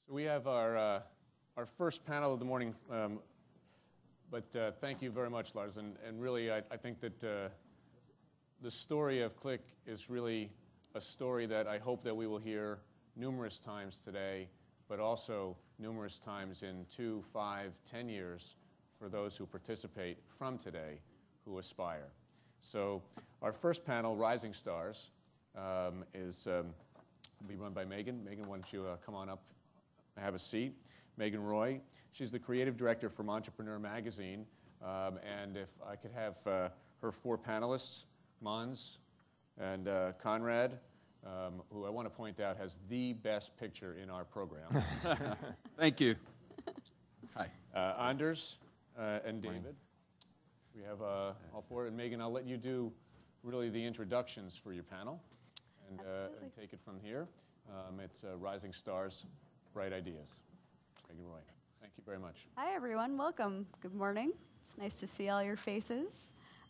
So we have our first panel of the morning, but thank you very much, Lars. And really, I think that the story of Click is really a story that I hope that we will hear numerous times today, but also numerous times in 2, 5, 10 years for those who participate from today who aspire. So our first panel, Rising Stars, will be run by Megan. Megan, why don't you come on up and have a seat. Megan Roy. She's the creative director from Entrepreneur Magazine. And if I could have her 4 panelists, Måns and Konrad, who I want to point out has the best picture in our program. Thank you. Hi. Anders and David. We have all 4. And Megan, I'll let you do really the introductions for your panel and take it from here. It's Rising Stars, Bright Ideas. Megan Roy, thank you very much. Hi, everyone. Welcome. Good morning. It's nice to see all your faces.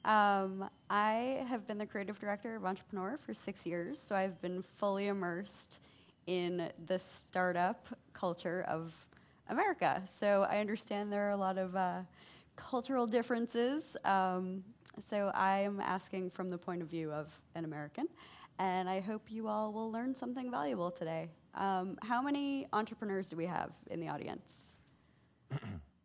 I have been the creative director of Entrepreneur for 6 years, so I've been fully immersed in the startup culture of America. So I understand there are a lot of cultural differences. So I'm asking from the point of view of an American, and I hope you all will learn something valuable today. How many entrepreneurs do we have in the audience?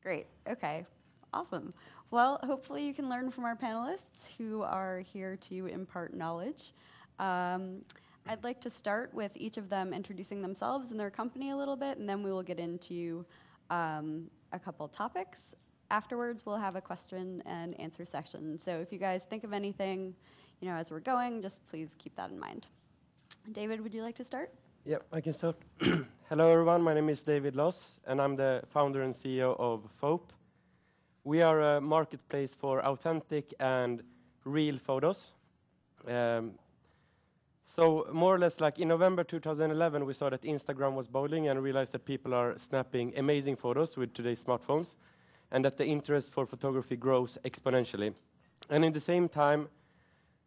Great. Okay. Awesome. Well, hopefully you can learn from our panelists who are here to impart knowledge. I'd like to start with each of them introducing themselves and their company a little bit, and then we will get into a couple topics. Afterwards, we'll have a question and answer session. So if you guys think of anything, as we're going, just please keep that in mind. David, would you like to start? Yep, I can start. Hello, everyone. My name is David Loss, and I'm the founder and CEO of Foap. We are a marketplace for authentic and real photos. So more or less like in November 2011, we saw that Instagram was boiling and realized that people are snapping amazing photos with today's smartphones, and that the interest for photography grows exponentially. And in the same time,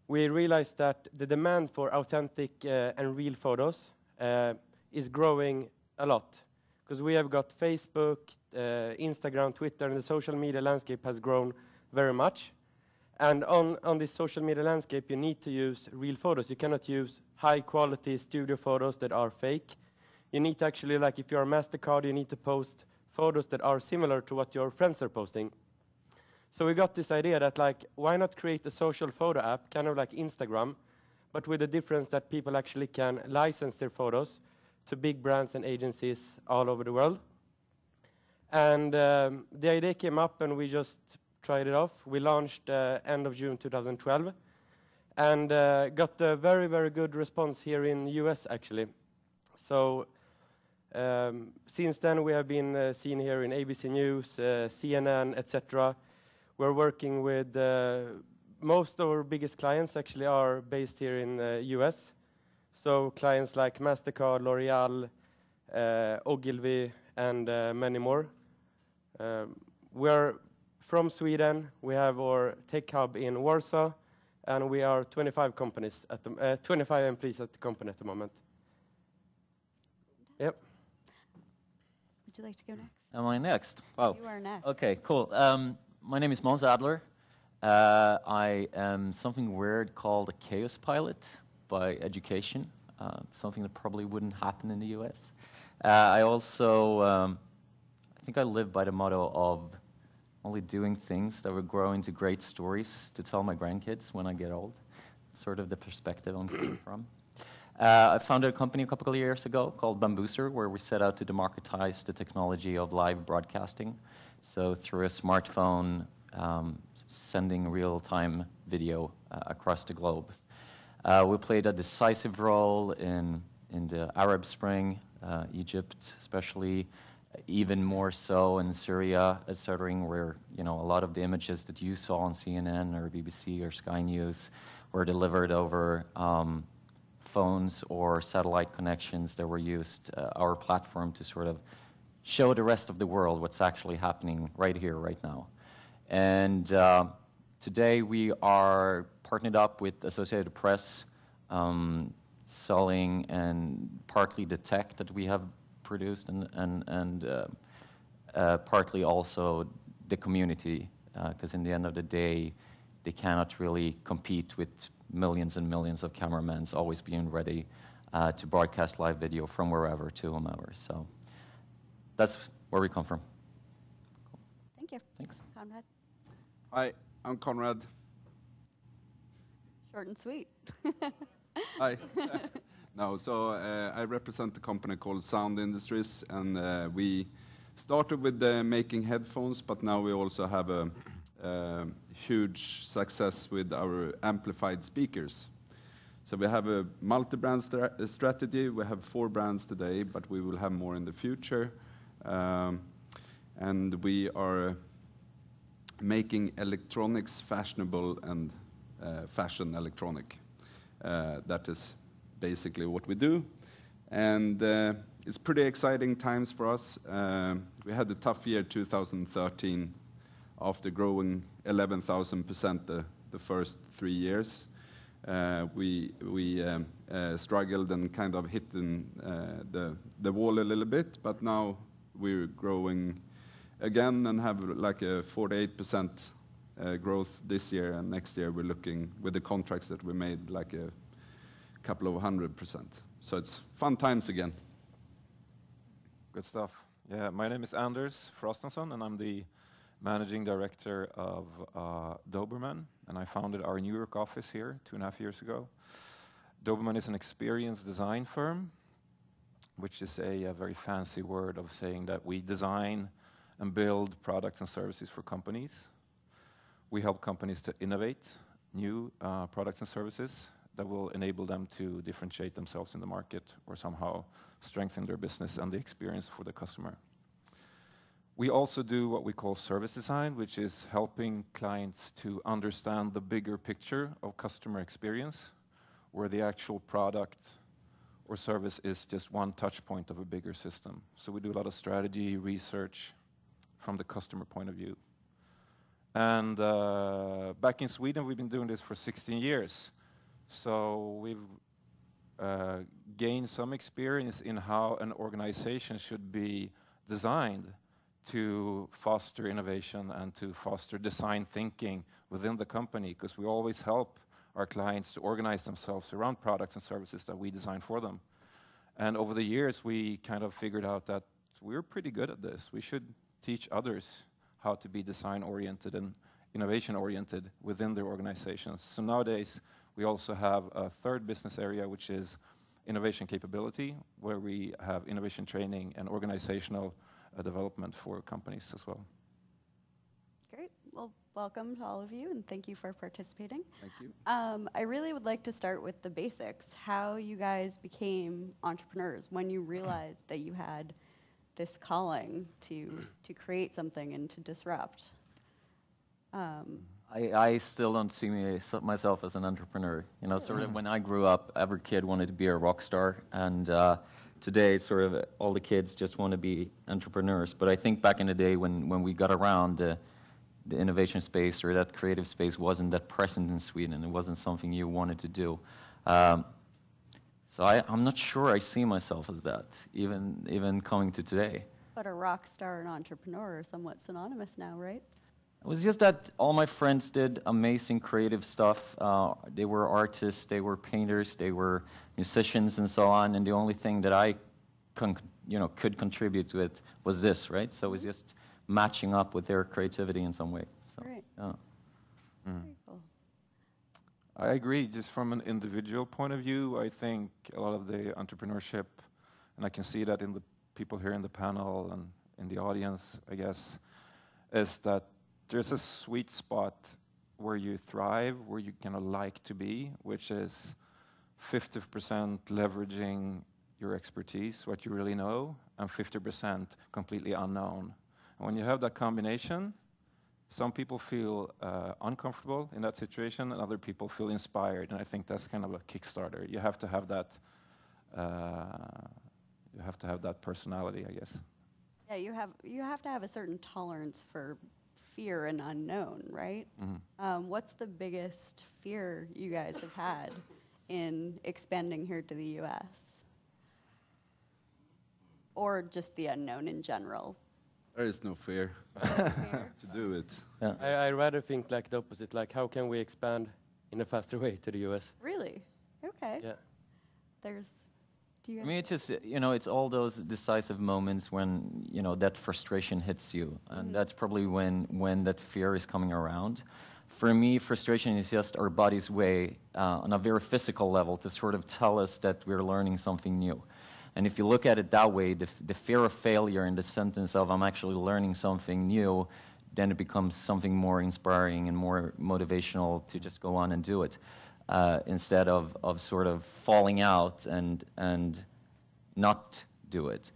we realized that the demand for authentic and real photos is growing a lot, because we have got Facebook, Instagram, Twitter, and the social media landscape has grown very much. And on this social media landscape, you need to use real photos. You cannot use high-quality studio photos that are fake. You need to actually, like if you're a MasterCard, you need to post photos that are similar to what your friends are posting. So we got this idea that, like, why not create a social photo app, kind of like Instagram, but with the difference that people actually can license their photos to big brands and agencies all over the world. And the idea came up, and we just tried it off. We launched end of June 2012, and got a very, very good response here in the US, actually. So since then, we have been seen here in ABC News, CNN, etc. We're working with most of our biggest clients actually are based here in the US. So clients like MasterCard, L'Oreal, Ogilvy, and many more. We're from Sweden. We have our tech hub in Warsaw, and we are 25 employees at the company at the moment. Yep. Would you like to go next? Am I next? Oh. You are next. Okay, cool. My name is Måns Adler. I am something weird called a chaos pilot by education, something that probably wouldn't happen in the US. I also, I think I live by the motto of only doing things that will grow into great stories to tell my grandkids when I get old. It's sort of the perspective I'm coming from. I founded a company a couple of years ago called Bambuser, where we set out to democratize the technology of live broadcasting. So through a smartphone, sending real-time video across the globe. We played a decisive role in the Arab Spring, Egypt especially, even more so in Syria, etc., where a lot of the images that you saw on CNN or BBC or Sky News were delivered over phones or satellite connections that were used, our platform, to sort of show the rest of the world what's actually happening right here, right now. And today we are partnered up with Associated Press, selling and partly the tech that we have produced, and partly also the community, because in the end of the day, they cannot really compete with millions and millions of cameramen always being ready to broadcast live video from wherever to whomever. So that's where we come from. Thank you. Thanks. Konrad. Hi, I'm Konrad. Short and sweet. Hi. No, so I represent a company called Zound Industries, and we started with making headphones, but now we also have a huge success with our amplified speakers. So we have a multi-brand strategy. We have 4 brands today, but we will have more in the future. And we are making electronics fashionable and fashion electronic. That is basically what we do. And it's pretty exciting times for us. We had a tough year 2013 after growing 11,000% the first 3 years. We struggled and kind of hit the wall a little bit, but now we're growing again and have like a 48% growth this year, and next year we're looking with the contracts that we made like a couple of 100%. So it's fun times again. Good stuff. Yeah, my name is Anders Frostensson, and I'm the managing director of Doberman, and I founded our New York office here 2.5 years ago. Doberman is an experience design firm, which is a very fancy word of saying that we design and build products and services for companies. We help companies to innovate new products and services that will enable them to differentiate themselves in the market or somehow strengthen their business and the experience for the customer. We also do what we call service design, which is helping clients to understand the bigger picture of customer experience, where the actual product or service is just one touch point of a bigger system. So we do a lot of strategy, research from the customer point of view. And back in Sweden, we've been doing this for 16 years. So we've gained some experience in how an organization should be designed to foster innovation and to foster design thinking within the company, because we always help our clients to organize themselves around products and services that we design for them. And over the years, we kind of figured out that we're pretty good at this. We should teach others how to be design-oriented and innovation-oriented within their organizations. So nowadays, we also have a third business area, which is innovation capability, where we have innovation training and organizational development for companies as well. Great. Well, welcome to all of you, and thank you for participating. Thank you. I really would like to start with the basics, how you guys became entrepreneurs, when you realized that you had this calling to create something and to disrupt. I still don't see myself as an entrepreneur. You know, sort of when I grew up, every kid wanted to be a rock star, and today, sort of all the kids just want to be entrepreneurs. But I think back in the day when we got around, the innovation space or that creative space wasn't that present in Sweden. It wasn't something you wanted to do. So I'm not sure I see myself as that, even coming to today. But a rock star and entrepreneur are somewhat synonymous now, right? It was just that all my friends did amazing creative stuff. They were artists, they were painters, they were musicians and so on, and the only thing that I could contribute with was this, right? So it was just matching up with their creativity in some way. So, Great. yeah. Very cool. I agree. Just from an individual point of view, I think a lot of the entrepreneurship, and I can see that in the people here in the panel and in the audience, I guess, is that there's a sweet spot where you thrive, where you kind of like to be, which is 50% leveraging your expertise, what you really know, and 50% completely unknown. And when you have that combination, some people feel uncomfortable in that situation, and other people feel inspired. And I think that's kind of a Kickstarter. You have to have that. You have to have that personality, I guess. Yeah, you have to have a certain tolerance for fear and unknown, right? Mm-hmm. What's the biggest fear you guys have had in expanding here to the U.S.? or just the unknown in general? There is no fear Fear? to do it. Yeah. I rather think like the opposite, like how can we expand in a faster way to the US? Really? Okay. Yeah. Do you I mean, it's just, it's all those decisive moments when, that frustration hits you. And that's probably when that fear is coming around. For me, frustration is just our body's way on a very physical level to sort of tell us that we're learning something new. And if you look at it that way, the fear of failure in the sentence of I'm actually learning something new, then it becomes something more inspiring and more motivational to just go on and do it. Instead of sort of falling out and not do it.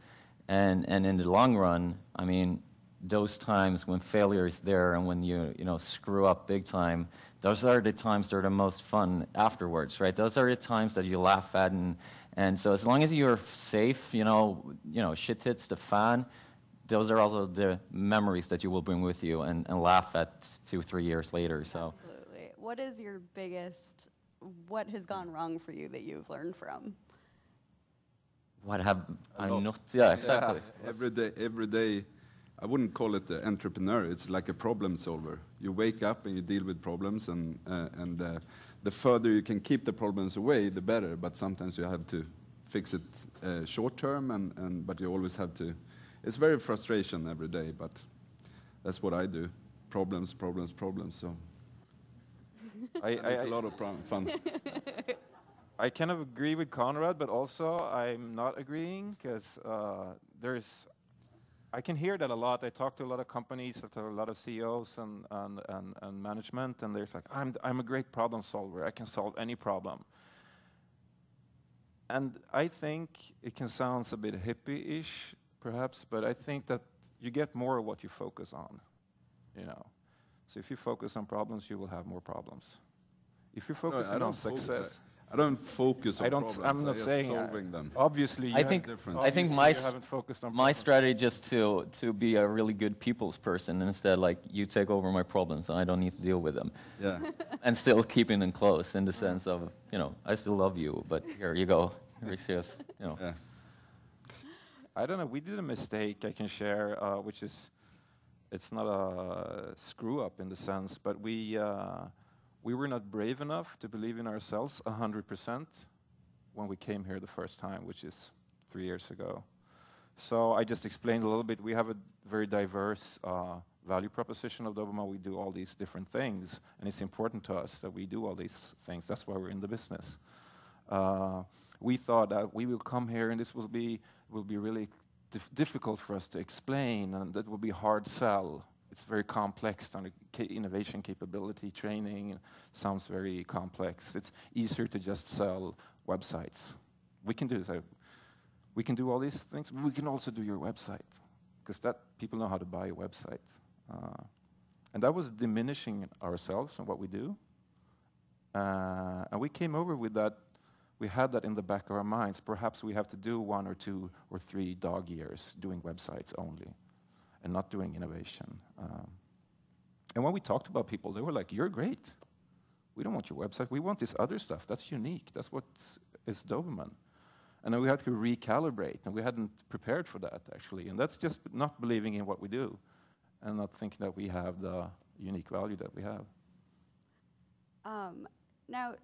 And in the long run, I mean, those times when failure is there and when you screw up big time, those are the times that are the most fun afterwards, right? Those are the times that you laugh at, and so as long as you're safe, shit hits the fan, those are also the memories that you will bring with you and laugh at 2-3 years later. So Absolutely. What has gone wrong for you that you've learned from? what have A I lot. not? Yeah, exactly. Every day, I wouldn't call it an entrepreneur. It's like a problem solver. You wake up and you deal with problems, and the further you can keep the problems away, the better. But sometimes you have to fix it short term, but you always have to. It's very frustration every day, but that's what I do. Problems. So it's a lot of fun. I kind of agree with Konrad, but also I'm not agreeing because I can hear that a lot. I talk to a lot of companies, to a lot of CEOs and management, and there's like, I'm a great problem solver. I can solve any problem. And I think it can sound a bit hippie-ish, perhaps, but I think that you get more of what you focus on, So if you focus on problems, you will have more problems. If you focus on success. I don't focus on problems. I'm not saying solving them. Obviously, I think you haven't focused on my problems. strategy is to be a really good people's person, and instead, like, you take over my problems and I don't need to deal with them. Yeah. And still keeping them close in the sense of, I still love you, but here you go. Here's just, Yeah. I don't know. We did a mistake I can share, which is, it's not a screw up in the sense, but we were not brave enough to believe in ourselves 100% when we came here the first time, which is 3 years ago. So I just explained a little bit. We have a very diverse value proposition of Doberman. We do all these different things, and it's important to us that we do all these things. That's why we're in the business. We thought that we will come here, and this will be really difficult for us to explain, and that will be hard sell. It's very complex, innovation capability training sounds very complex. It's easier to just sell websites. We can do so. We can do all these things. We can also do your website, because that people know how to buy a website. And that was diminishing ourselves and what we do. And we came over with that. We had that in the back of our minds. Perhaps we have to do 1 or 2 or 3 dog years doing websites only, and not doing innovation. And when we talked about people, they were like, "You're great. We don't want your website. We want this other stuff. That's unique. That's what is Doberman." And then we had to recalibrate, and we hadn't prepared for that, actually. And that's just not believing in what we do and not thinking that we have the unique value that we have. Now,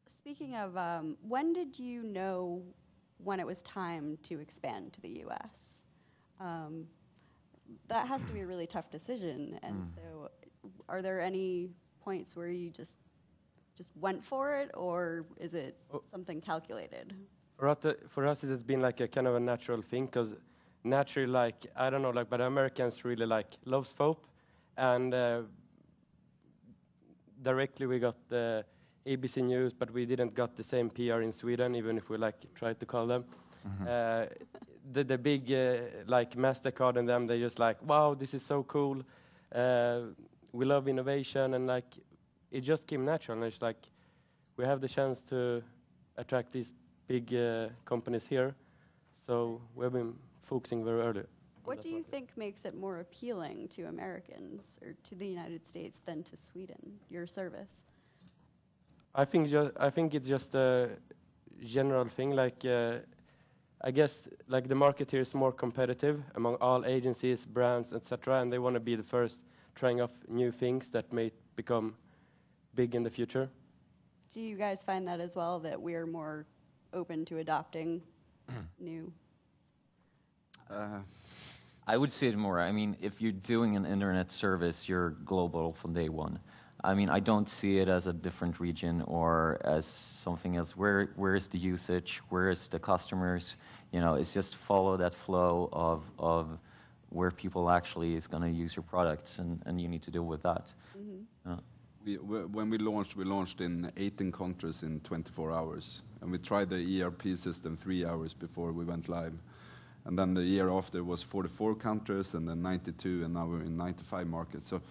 speaking of, when did you know when it was time to expand to the U.S.? That has to be a really tough decision. And so are there any points where you just went for it, or is it something calculated? For us, it has been like a kind of a natural thing, because naturally, like, I don't know, like, but Americans really loves Foap, and directly we got the ABC News, but we didn't got the same PR in Sweden, even if we tried to call them. The big MasterCard and them, they just wow, this is so cool. We love innovation, and it just came natural. And it's we have the chance to attract these big companies here, so we've been focusing very early. What do you think makes it more appealing to Americans or to the United States than to Sweden, your service? I think it's just a general thing. I guess like the market here is more competitive among all agencies, brands, etc., and they want to be the first trying out new things that may become big in the future. Do you guys find that as well, that we're more open to adopting new? I would say it more. I mean, if you're doing an internet service, you're global from day one. I mean, I don't see it as a different region or as something else. Where is the usage? Where is the customers? You know, it's just follow that flow of where people actually is going to use your products, and you need to deal with that. When we launched in 18 countries in 24 hours, and we tried the ERP system 3 hours before we went live. And then the year after was 44 countries, and then 92, and now we're in 95 markets. So,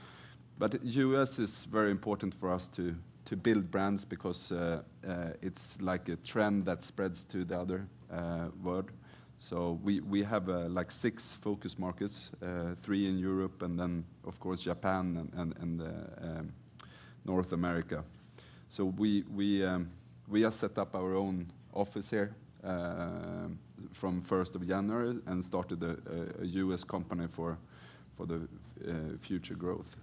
but US is very important for us to build brands because it's like a trend that spreads to the other world. So we have like 6 focus markets, 3 in Europe, and then of course Japan and North America. So we have set up our own office here from 1st of January and started a US company for the future growth.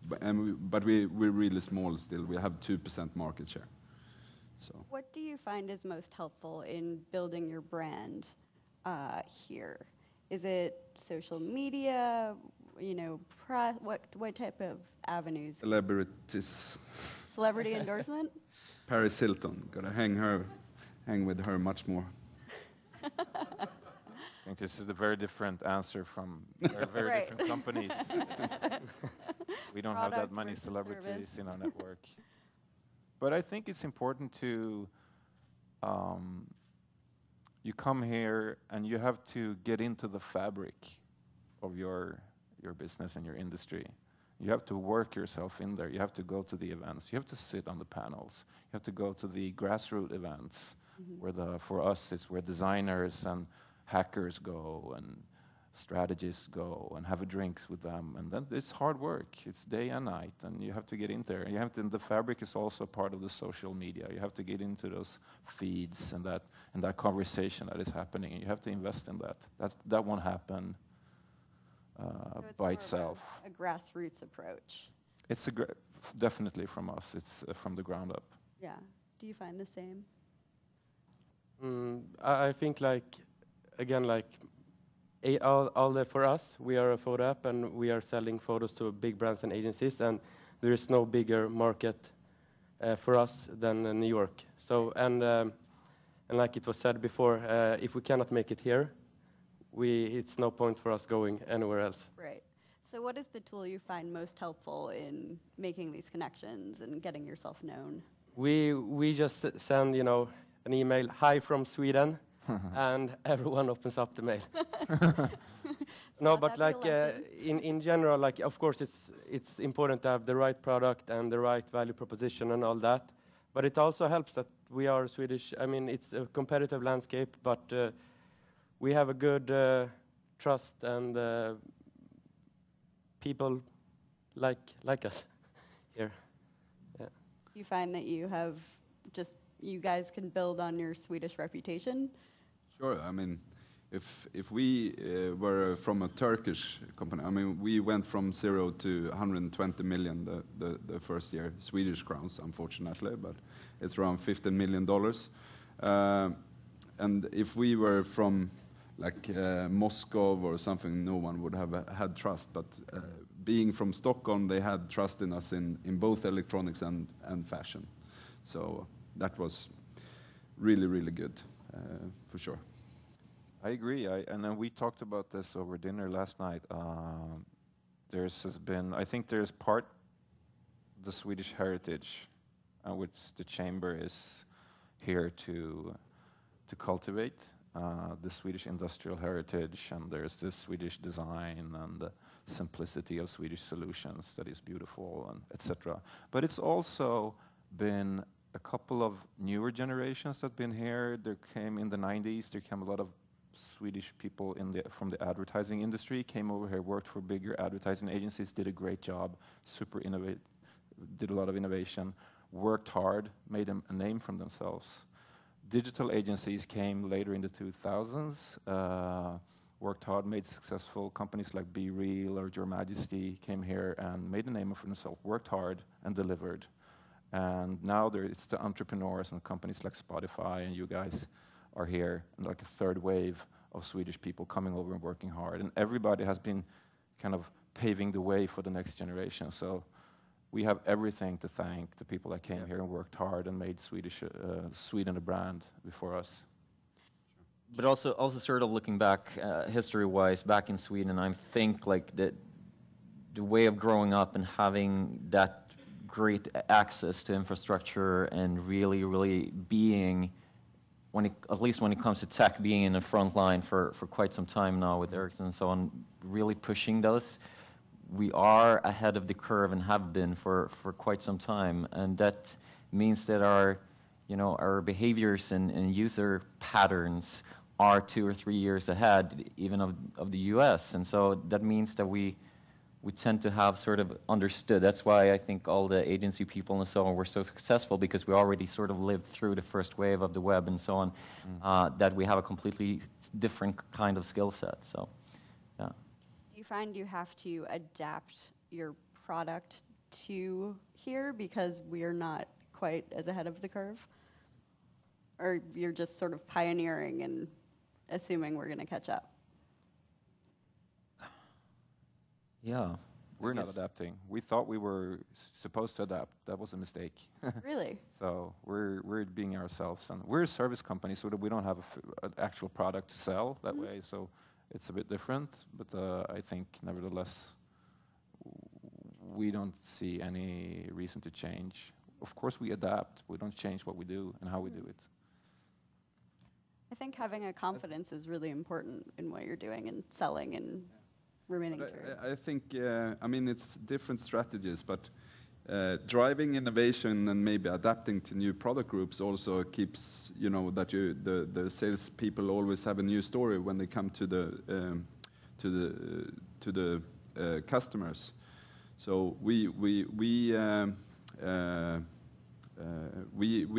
But we're really small still. We have 2% market share. So. What do you find is most helpful in building your brand here? Is it social media? You know, what type of avenues? Celebrities. Celebrity endorsement? Paris Hilton. Gotta hang with her much more. I think this is a very different answer from very different companies. We don't have that many celebrities in our network. But I think it's important to, you come here and you have to get into the fabric of your business and your industry. You have to work yourself in there. You have to go to the events. You have to sit on the panels. You have to go to the grassroots events, where for us it's where designers and hackers go and strategists go and have drinks with them. And then it's hard work. It's day and night, and you have to get in there. You have to. And the fabric is also part of the social media. You have to get into those feeds and that conversation that is happening. And you have to invest in that. That won't happen by itself. A grassroots approach. It's definitely from us. It's from the ground up. Yeah. Do you find the same? I think Adler for us, we are a photo app and we are selling photos to big brands and agencies, and there is no bigger market for us than New York. So and like it was said before, if we cannot make it here, it's no point for us going anywhere else. Right. So what is the tool you find most helpful in making these connections and getting yourself known? We just send an email, "Hi from Sweden," and everyone opens up the mail. No, but in general, of course, it's important to have the right product and the right value proposition and all that. But it also helps that we are Swedish. I mean, it's a competitive landscape, but we have a good trust, and people like us here. Yeah. You find that you guys can build on your Swedish reputation? Sure. I mean, if we were from a Turkish company, I mean, we went from 0 to 120 million the first year, Swedish crowns, unfortunately, but it's around $15 million. And if we were from Moscow or something, no one would have had trust. But being from Stockholm, they had trust in us in both electronics and fashion. So that was really, really good, for sure. I agree. And then we talked about this over dinner last night. I think there's part the Swedish heritage, which the chamber is here to cultivate, the Swedish industrial heritage, and there's the Swedish design and the simplicity of Swedish solutions that is beautiful, and etc. But it's also been a couple of newer generations that have been here. There came in the 90s, there came a lot of Swedish people from the advertising industry, came over here, worked for bigger advertising agencies, did a great job, super innovate, did a lot of innovation, worked hard, made a name for themselves. digital agencies came later in the 2000s, worked hard, made successful. Companies like Be Real or Your Majesty came here and made a name for themselves, worked hard and delivered. And now it's the entrepreneurs and companies like Spotify, and you guys are here, and like a third wave of Swedish people coming over and working hard. And everybody has been kind of paving the way for the next generation. So we have everything to thank the people that came here and worked hard and made Sweden a brand before us. But also sort of looking back, history-wise, back in Sweden, I think like the way of growing up and having that great access to infrastructure and really being, at least when it comes to tech, being in the front line for quite some time now with Ericsson and so on, really pushing those. We are ahead of the curve and have been for quite some time, and that means that our behaviors and user patterns are 2 or 3 years ahead even of the US, and so that means that we tend to have sort of understood. That's why I think all the agency people and so on were so successful, because we already sort of lived through the first wave of the web and so on, that we have a completely different kind of skill set. So, yeah. Do you find you have to adapt your product to here because we're not quite as ahead of the curve? Or you're just sort of pioneering and assuming we're going to catch up? Yeah. We're not adapting. We thought we were supposed to adapt. That was a mistake. Really? So we're being ourselves, and we're a service company, so that we don't have an actual product to sell that way. So it's a bit different, but I think nevertheless we don't see any reason to change. Of course, we adapt. We don't change what we do and how we do it. I think having a confidence is really important in what you're doing and selling and remaining true. I think, I mean, it's different strategies, but driving innovation and maybe adapting to new product groups also keeps, that the sales people always have a new story when they come to the customers. So we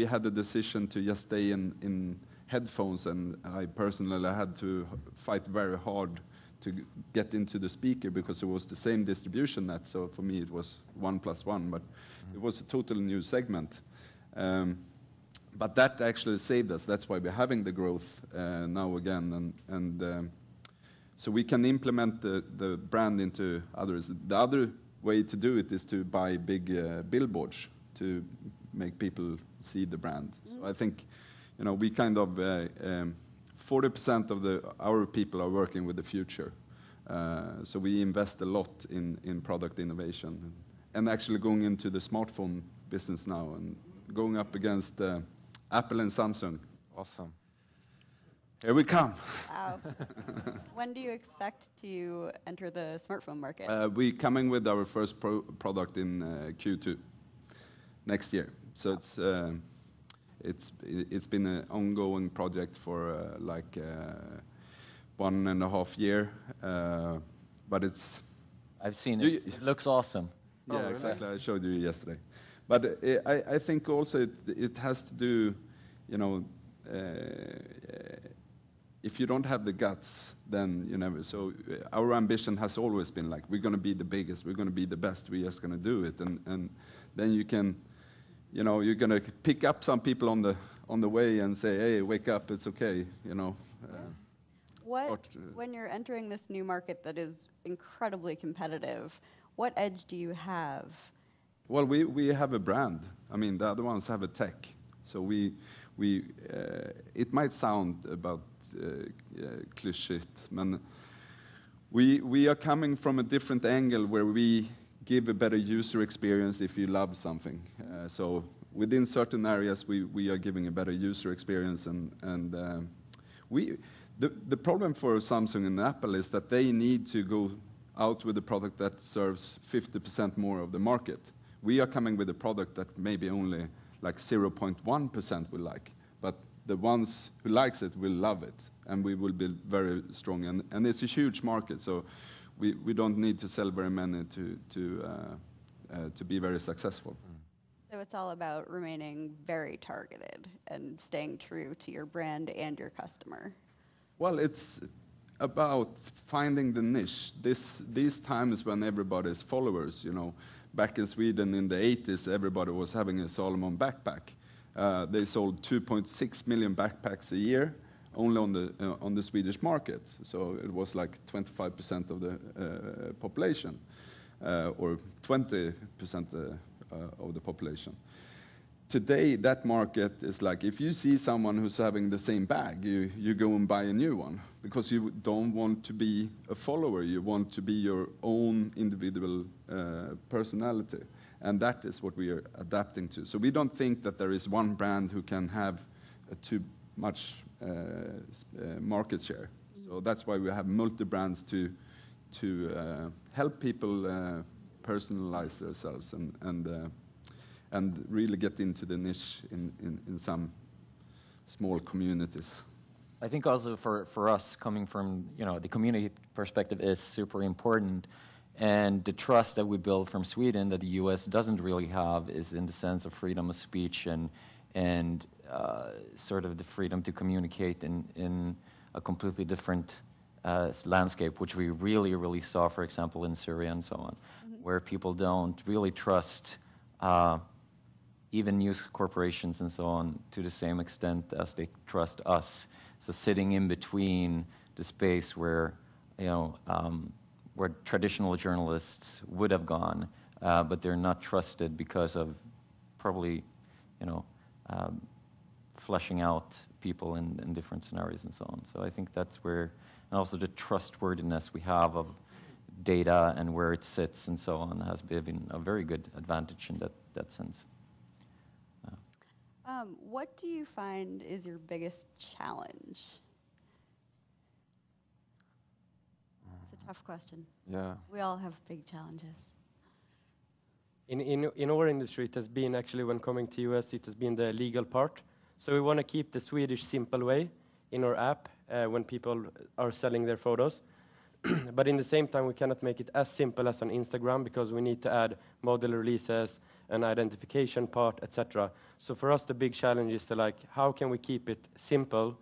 had the decision to just stay in headphones, and I personally had to fight very hard to get into the speaker because it was the same distribution net. So for me, it was 1 + 1, but it was a totally new segment. But that actually saved us. That's why we're having the growth now again, and so we can implement the brand into others. The other way to do it is to buy big billboards to make people see the brand. So I think, we kind of 40% of our people are working with the future. So we invest a lot in product innovation and actually going into the smartphone business now and going up against Apple and Samsung. Awesome. Here we come. Wow. When do you expect to enter the smartphone market? We're coming with our first product in Q2 next year. So it's been an ongoing project for 1.5 years, but it's. I've seen it. It looks awesome. Yeah, exactly. I showed you yesterday. But I think also it has to do, if you don't have the guts, then you never. So our ambition has always been like, we're going to be the biggest, we're going to be the best, we're just going to do it, and then you can. You're going to pick up some people on the way and say, hey, wake up, it's okay, When you're entering this new market that is incredibly competitive, what edge do you have? Well, we have a brand. I mean, the other ones have a tech. So it might sound about cliched, but we are coming from a different angle where we give a better user experience if you love something. So within certain areas, we are giving a better user experience, and the problem for Samsung and Apple is that they need to go out with a product that serves 50% more of the market. We are coming with a product that maybe only like 0.1% will like, but the ones who likes it will love it, and we will be very strong. And it's a huge market, so we don't need to sell very many to be very successful. So it's all about remaining very targeted and staying true to your brand and your customer. Well, it's about finding the niche. These times when everybody is followers, you know, back in Sweden in the 80s, everybody was having a Salomon backpack. They sold 2.6 million backpacks a year, only on the Swedish market. So it was like 25% of the population, or 20% of the population. Today, that market is like, if you see someone who's having the same bag, you go and buy a new one, because you don't want to be a follower. You want to be your own individual personality. And that is what we are adapting to. So we don't think that there is one brand who can have too much market share. So that's why we have multi-brands to help people personalize themselves and really get into the niche in some small communities. I think also for us, coming from the community perspective, is super important, and the trust that we build from Sweden that the U.S. doesn't really have is in the sense of freedom of speech and sort of the freedom to communicate in a completely different landscape, which we really saw, for example, in Syria and so on, where people don't really trust even news corporations and so on to the same extent as they trust us. So sitting in between the space where where traditional journalists would have gone, but they're not trusted because of probably fleshing out people in different scenarios and so on. So I think that's where, and also the trustworthiness we have of data and where it sits and so on has been a very good advantage in that sense. What do you find is your biggest challenge? It's a tough question. Yeah. We all have big challenges. In our industry, it has been actually, when coming to US, it has been the legal part. So we want to keep the Swedish simple way in our app when people are selling their photos. But in the same time, we cannot make it as simple as on Instagram, because we need to add model releases, an identification part, etc. So for us, the big challenge is to how can we keep it simple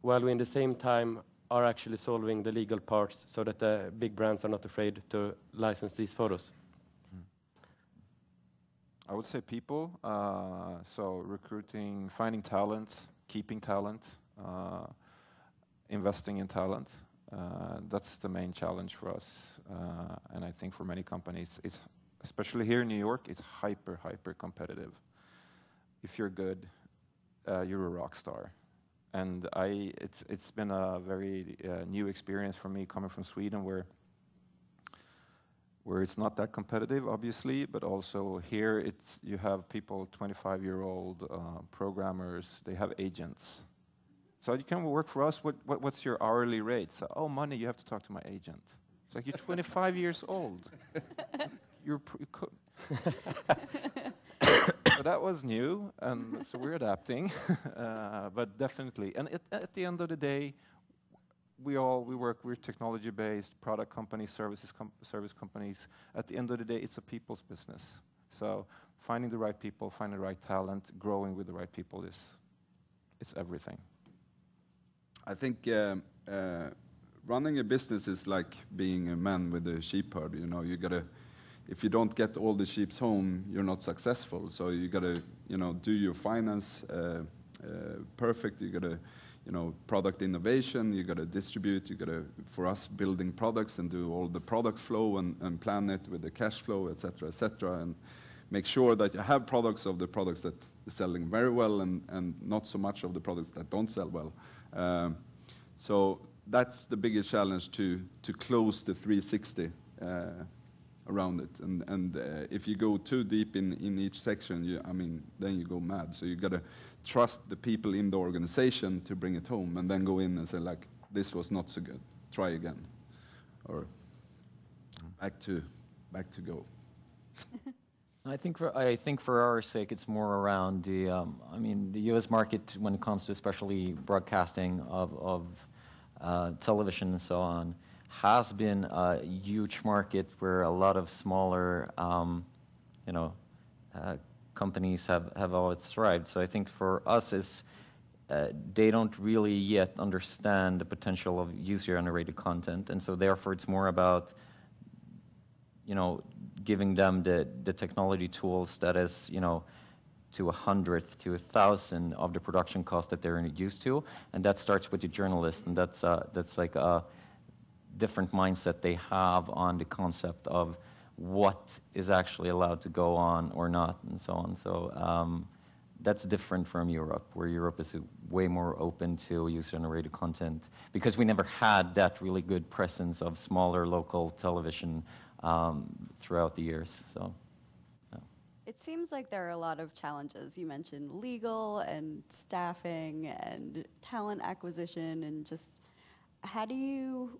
while we in the same time are actually solving the legal parts so that the big brands are not afraid to license these photos. I would say people, so recruiting, finding talent, keeping talent, investing in talent. That's the main challenge for us, and I think for many companies, it's especially here in New York, it's hyper competitive. If you're good, you're a rock star, and it's been a very new experience for me coming from Sweden, where it's not that competitive, obviously, but also here you have people, 25-year-old programmers, they have agents. So you can work for us. What's your hourly rate? So, money, you have to talk to my agent. It's like, you're 25 years old. So that was new, and so we're adapting, but definitely. And at the end of the day, we work. We're technology-based product companies, service companies. At the end of the day, it's a people's business. So finding the right people, finding the right talent, growing with the right people it's everything. I think running a business is like being a man with a sheep herd. You gotta, if you don't get all the sheep home, you're not successful. So you gotta, do your finance perfect. You gotta, product innovation. You gotta distribute. You gotta, for us, building products and do all the product flow and plan it with the cash flow, etc., and make sure that you have products of the products that are selling very well and not so much of the products that don't sell well. So that's the biggest challenge, to close the 360 around it. And if you go too deep in each section, then you go mad. So you got to trust the people in the organization to bring it home, and then go in and say, this was not so good, try again, or back to go. I think for our sake, it's more around the U.S. market when it comes to especially broadcasting of television and so on, has been a huge market where a lot of smaller, companies have always thrived. So I think for us, they don't really yet understand the potential of user-generated content, and so therefore it's more about, giving them the technology tools that is, to 100th to 1,000 of the production cost that they're used to, and that starts with the journalist, and that's like a different mindset they have on the concept of what is actually allowed to go on or not, and so on. So that's different from Europe, where Europe is way more open to user-generated content, because we never had that really good presence of smaller local television throughout the years. So. It seems like there are a lot of challenges. You mentioned legal and staffing and talent acquisition, and just how do you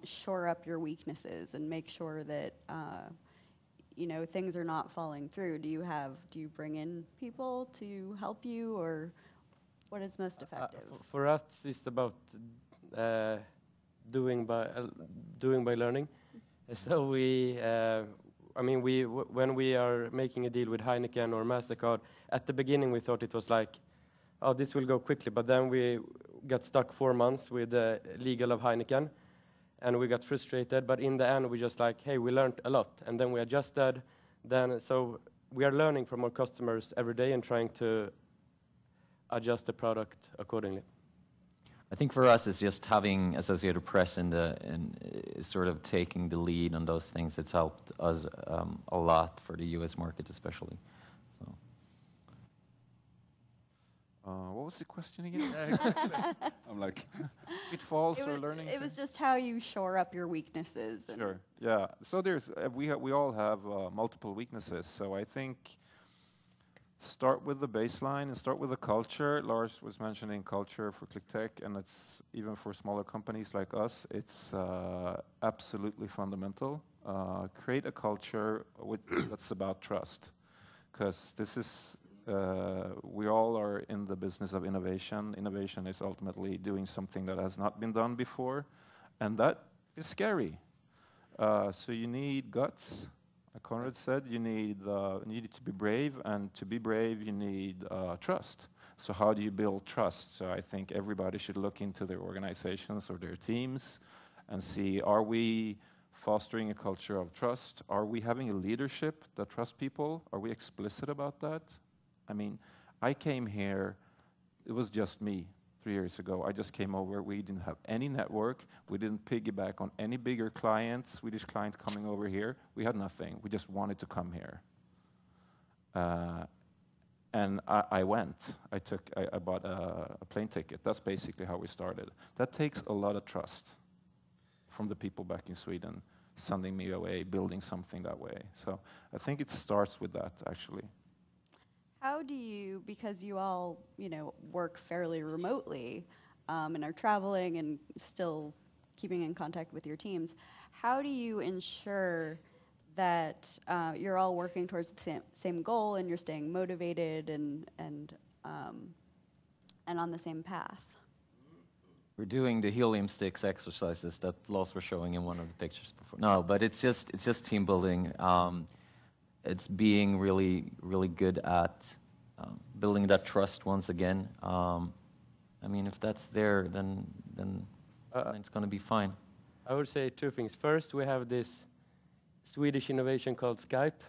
shore up your weaknesses and make sure that things are not falling through? Do you bring in people to help you, or what is most effective? For us, it's about doing by learning. So when we are making a deal with Heineken or MasterCard, at the beginning we thought it was like, oh, this will go quickly, but then we got stuck 4 months with the legal of Heineken, and we got frustrated, but in the end we just like, hey, we learned a lot, and then we adjusted. So we are learning from our customers every day and trying to adjust the product accordingly. I think for us, it's just having Associated Press and sort of taking the lead on those things. It's helped us a lot for the U.S. market, especially. So. What was the question again? I'm like, pitfalls or learning. It was just how you shore up your weaknesses. Sure. Yeah. So there's we all have multiple weaknesses. So I think start with the baseline and start with the culture. Lars was mentioning culture for ClickTech, and it's even for smaller companies like us, it's absolutely fundamental. Create a culture that's about trust, because this is we all are in the business of innovation. Innovation is ultimately doing something that has not been done before, and that is scary. So you need guts. Like Konrad said, you need to be brave, and to be brave, you need trust. So how do you build trust? So I think everybody should look into their organizations or their teams and see, are we fostering a culture of trust? Are we having a leadership that trusts people? Are we explicit about that? I mean, I came here, it was just me 3 years ago. I just came over. We didn't have any network. We didn't piggyback on any bigger clients, Swedish client coming over here. We had nothing. We just wanted to come here. And I went. I bought a plane ticket. That's basically how we started. That takes a lot of trust from the people back in Sweden, sending me away, building something that way. So I think it starts with that, actually. How do you, because you all, work fairly remotely and are traveling and still keeping in contact with your teams, how do you ensure that you're all working towards the same goal and you're staying motivated and on the same path? We're doing the helium sticks exercises that Lars was showing in one of the pictures before. No, but it's just team building. It's being really, really good at building that trust once again. If that's there, then it's going to be fine. I would say 2 things. First, we have this Swedish innovation called Skype.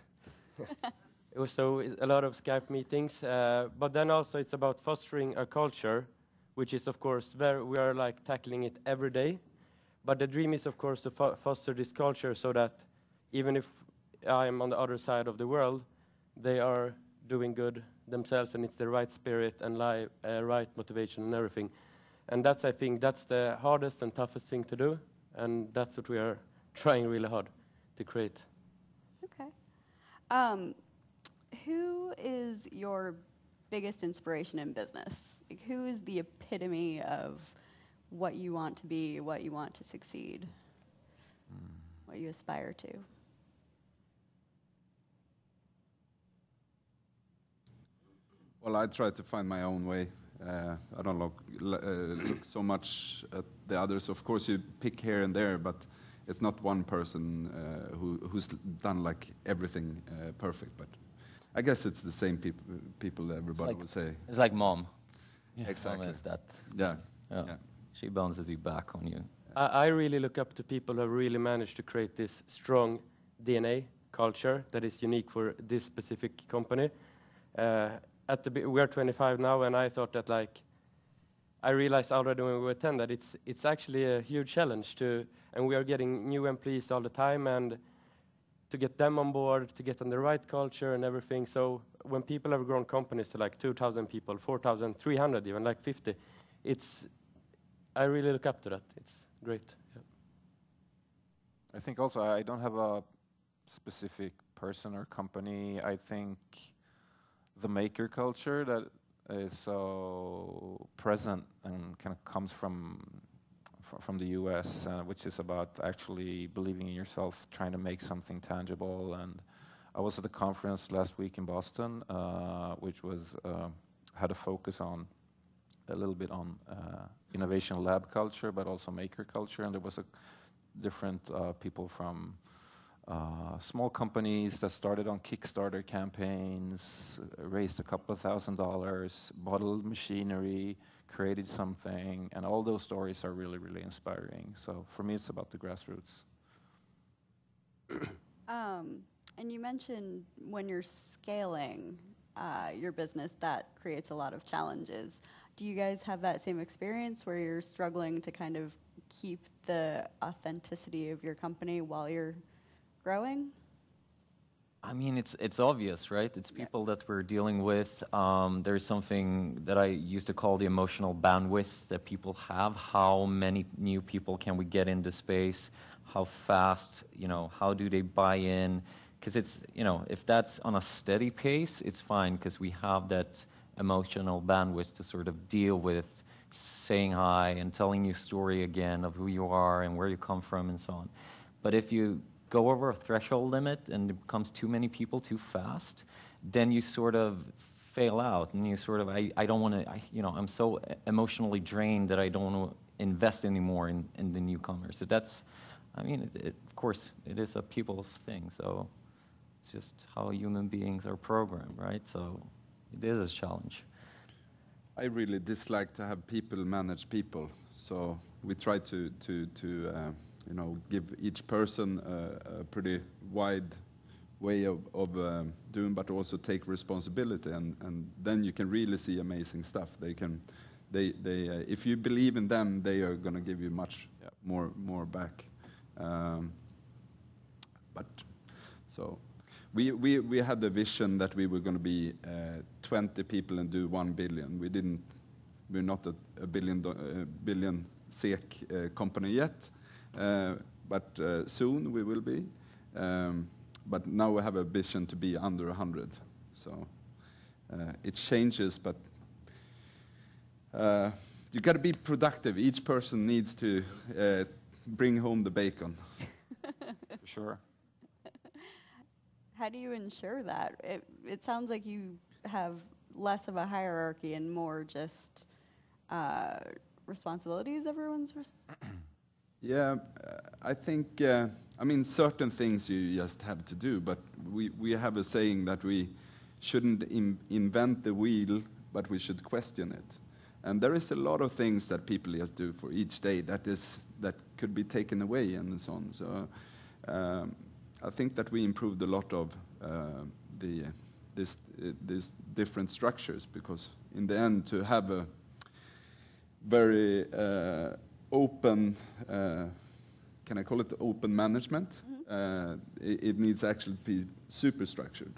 So a lot of Skype meetings. But then also it's about fostering a culture, which is, of course, we are like tackling it every day. But the dream is, of course, to foster this culture so that even if I'm on the other side of the world, they are doing good themselves, and it's the right spirit and right motivation and everything. And I think that's the hardest and toughest thing to do, and that's what we are trying really hard to create. Okay. Who is your biggest inspiration in business? Like, who is the epitome of what you want to be, what you want to succeed, what you aspire to? Well, I try to find my own way. I don't look so much at the others. Of course, you pick here and there, but it's not one person who's done like everything perfect. But I guess it's the same people everybody like- would say. It's like mom. Exactly. Mom is that. Yeah. Yeah. Yeah. She bounces you back on you. I really look up to people who have really managed to create this strong DNA culture that is unique for this specific company. We are 25 now, and I thought that I realized already when we were 10 that it's actually a huge challenge and we are getting new employees all the time, and to get them on board, to get on the right culture and everything. So when people have grown companies to 2,000 people, 4,000, 300 even, 50, I really look up to that. It's great. Yeah. I think also I don't have a specific person or company. I think the maker culture that is so present and kind of comes from the US, which is about actually believing in yourself, trying to make something tangible. And I was at a conference last week in Boston, which was had a focus on a little bit on innovation lab culture, but also maker culture. And there was different people from small companies that started on Kickstarter campaigns, raised a couple of $1,000s, bottled machinery, created something, and all those stories are really, really inspiring. So for me, it's about the grassroots. And you mentioned when you're scaling your business, that creates a lot of challenges. Do you guys have that same experience where you're struggling to kind of keep the authenticity of your company while you're growing? I mean, it's obvious, right? It's people that we're dealing with. There's something that I used to call the emotional bandwidth that people have. How many new people can we get into space? How fast, how do they buy in? Because it's, if that's on a steady pace, it's fine because we have that emotional bandwidth to sort of deal with saying hi and telling you a story again of who you are and where you come from and so on. But if you go over a threshold limit and it becomes too many people too fast, then you sort of fail out and you sort of, I don't want to, I'm so emotionally drained that I don't want to invest anymore in the newcomers. So that's, of course, it is a people's thing. So it's just how human beings are programmed, right? So it is a challenge. I really dislike to have people manage people. So we try to give each person a pretty wide way of doing, but also take responsibility, and then you can really see amazing stuff. If you believe in them, they are going to give you much more back. But so we had the vision that we were going to be 20 people and do 1 billion. We're not a billion SEK company yet. But soon we will be. But now we have a vision to be under 100. So it changes, but you got to be productive. Each person needs to bring home the bacon. For sure. How do you ensure that? It sounds like you have less of a hierarchy and more just responsibilities everyone's Yeah, I think, certain things you just have to do, but we have a saying that we shouldn't invent the wheel, but we should question it. And there is a lot of things that people just do for each day that could be taken away and so on. So I think that we improved a lot of these different structures, because in the end, to have a very open, can I call it open management? Mm-hmm. It needs actually to be super structured.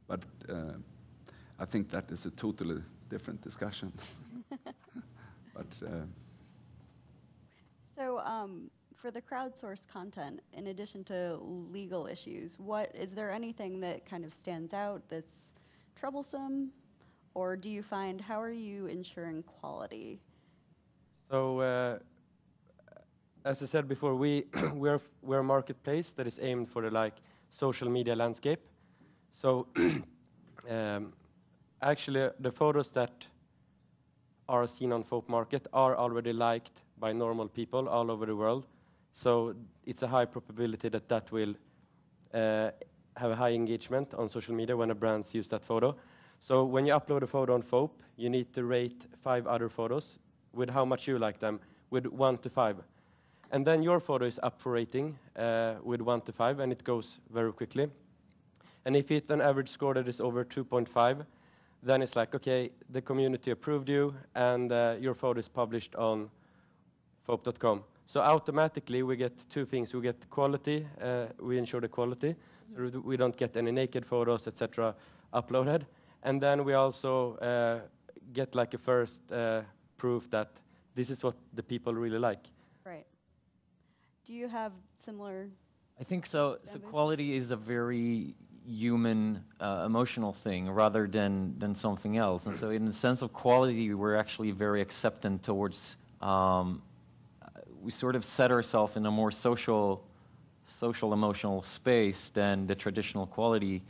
But I think that is a totally different discussion. But so for the crowdsourced content, in addition to legal issues, is there anything that kind of stands out that's troublesome? Or do you find, how are you ensuring quality? So, as I said before, we're a marketplace that is aimed for the social media landscape. So, actually, the photos that are seen on Foap Market are already liked by normal people all over the world. So it's a high probability that will have a high engagement on social media when a brands use that photo. So when you upload a photo on Foap, you need to rate 5 other photos with how much you like them, with 1 to 5. And then your photo is up for rating with 1 to 5, and it goes very quickly. And if you hit an average score that is over 2.5, then it's like, okay, the community approved you, and your photo is published on Foap.com. So automatically we get 2 things. We get quality, we ensure the quality, so we don't get any naked photos, etc. uploaded. And then we also get like a first proof that this is what the people really like. Right. Do you have similar? I think so. So quality is a very human, emotional thing rather than something else. And so in the sense of quality, we're actually very acceptant towards, we sort of set ourselves in a more social emotional space than the traditional quality.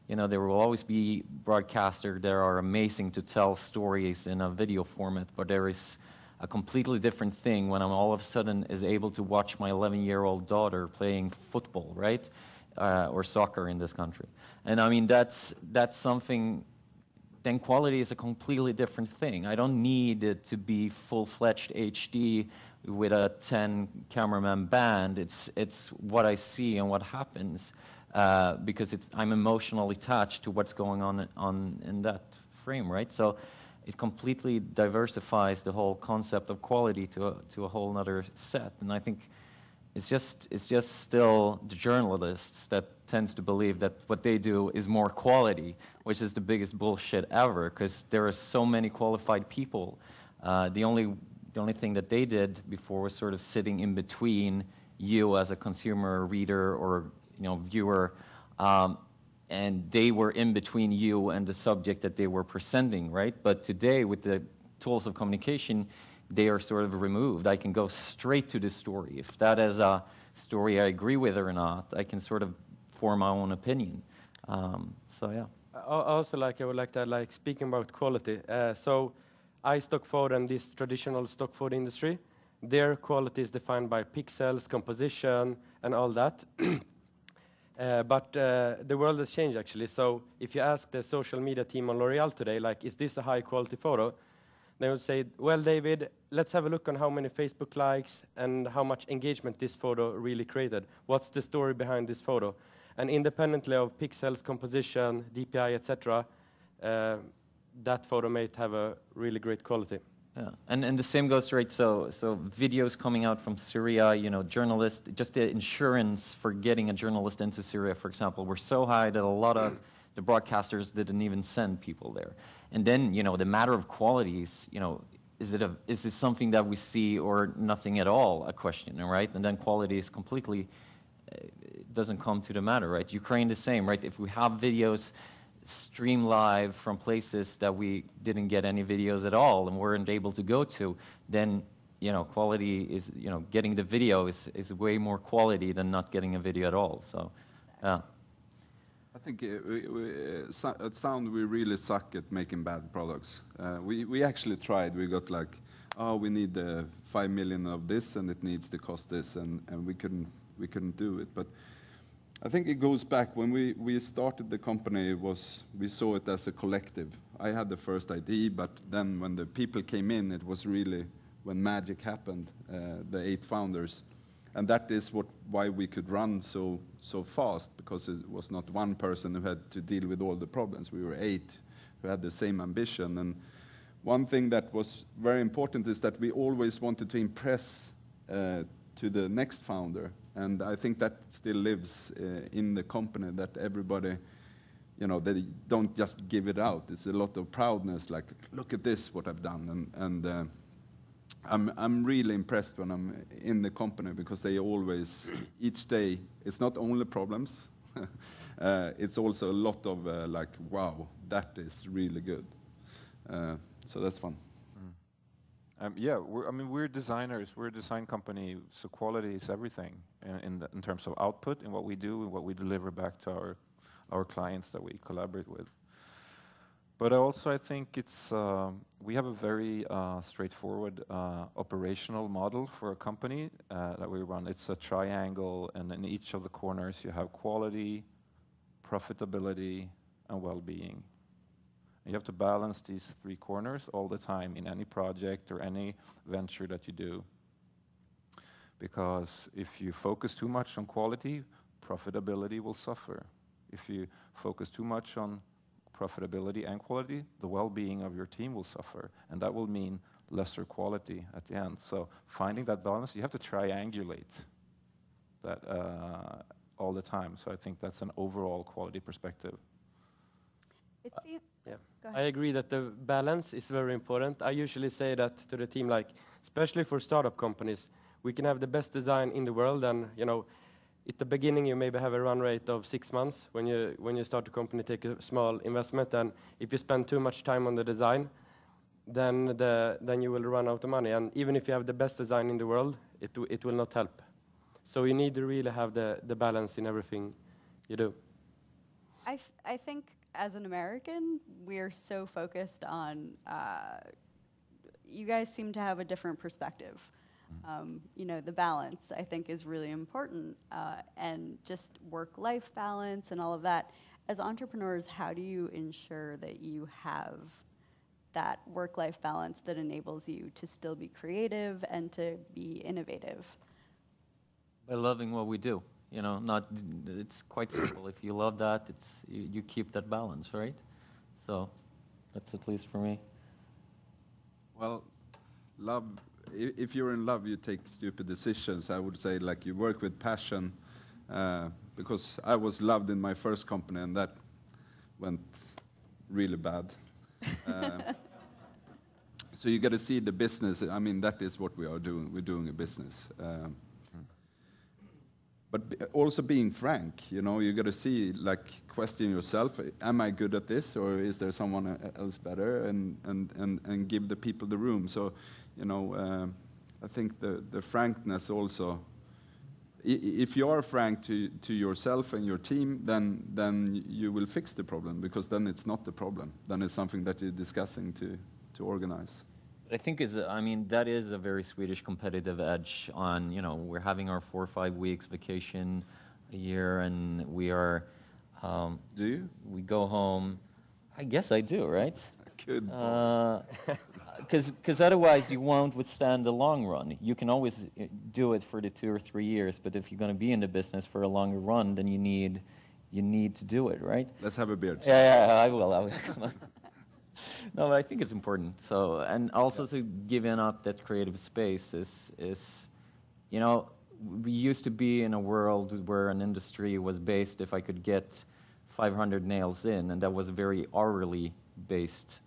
You know, there will always be broadcasters that are amazing to tell stories in a video format, but there is a completely different thing when I'm all of a sudden is able to watch my 11-year-old daughter playing football, right? Or soccer in this country. And I mean, that's something, then quality is a completely different thing. I don't need it to be full-fledged HD with a 10 cameraman band. It's what I see and what happens because I'm emotionally attached to what's going on in that frame, right? So it completely diversifies the whole concept of quality to a whole other set. And I think it's just still the journalists that tends to believe that what they do is more quality, which is the biggest bullshit ever, because there are so many qualified people. The only thing that they did before was sort of sitting in between you as a consumer, reader, or viewer, and they were in between you and the subject that they were presenting, right? But today, with the tools of communication, they are sort of removed. I can go straight to the story. If that is a story I agree with or not, I can sort of form my own opinion. So yeah. Also, I would like to speaking about quality. So, iStock photo and this traditional stock photo industry, their quality is defined by pixels, composition, and all that. But the world has changed, actually. So if you ask the social media team on L'Oreal today, is this a high-quality photo? They would say, well, David, let's have a look on how many Facebook likes and how much engagement this photo really created. What's the story behind this photo? And independently of pixels, composition, DPI, etc., that photo may have a really great quality. Yeah, and the same goes, right, so videos coming out from Syria, journalists, just the insurance for getting a journalist into Syria, for example, were so high that a lot of the broadcasters didn't even send people there. And then, the matter of qualities, is this something that we see or nothing at all, a question, right? And then quality is completely, it doesn't come to the matter, right? Ukraine the same, right? If we have videos stream live from places that we didn't get any videos at all and weren't able to go to, then quality is, getting the video is way more quality than not getting a video at all. So yeah, I think at Zound we really suck at making bad products. We actually tried. We got we need 5 million of this and it needs to cost this, and we couldn't do it. But I think it goes back when we started the company. We saw it as a collective. I had the first idea, but then when the people came in, it was really when magic happened. The 8 founders, and that is why we could run so fast, because it was not one person who had to deal with all the problems. We were 8 who had the same ambition. And one thing that was very important is that we always wanted to impress to the next founder. And I think that still lives in the company, that everybody, they don't just give it out. It's a lot of proudness, look at this, what I've done. And I'm really impressed when I'm in the company, because they always, each day, it's not only problems, it's also a lot of wow, that is really good. So that's fun. We're designers. We're a design company, so quality is everything in terms of output and what we do and what we deliver back to our clients that we collaborate with. But also, I think it's we have a very straightforward operational model for a company that we run. It's a triangle, and in each of the corners you have quality, profitability, and well-being. You have to balance these three corners all the time in any project or any venture that you do. Because if you focus too much on quality, profitability will suffer. If you focus too much on profitability and quality, the well-being of your team will suffer, and that will mean lesser quality at the end. So finding that balance, you have to triangulate that all the time. So I think that's an overall quality perspective. Yeah, I agree that the balance is very important. I usually say that to the team, like, especially for startup companies, we can have the best design in the world, and at the beginning you maybe have a run rate of 6 months when you start a company, take a small investment, and if you spend too much time on the design, then you will run out of money. And even if you have the best design in the world, it will not help. So you need to really have the balance in everything you do. I think as an American, we're so focused on, you guys seem to have a different perspective. The balance, I think, is really important, and just work-life balance and all of that. As entrepreneurs, how do you ensure that you have that work-life balance that enables you to still be creative and to be innovative? By loving what we do. It's quite simple. If you love that, you keep that balance, right? So that's at least for me. Well, love. If you're in love, you take stupid decisions. I would say, like, you work with passion, because I was loved in my first company, and that went really bad. So you got to see the business. I mean, that is what we are doing. We're doing a business. But also being frank, you got to see, like, question yourself: am I good at this, or is there someone else better? And give the people the room. So, I think the frankness also. If you are frank to yourself and your team, then you will fix the problem, because then it's not the problem. Then it's something that you're discussing to organize. I think that is a very Swedish competitive edge on, we're having our 4 or 5 weeks vacation a year, and we are... Do you? We go home. I guess I do, right? Good. Because otherwise you won't withstand the long run. You can always do it for the 2 or 3 years, but if you're going to be in the business for a longer run, then you need to do it, right? Let's have a beer. Yeah, I will. No, but I think it's important. So, and also to giving up that creative space is, we used to be in a world where an industry was based if I could get 500 nails in, and that was a very hourly based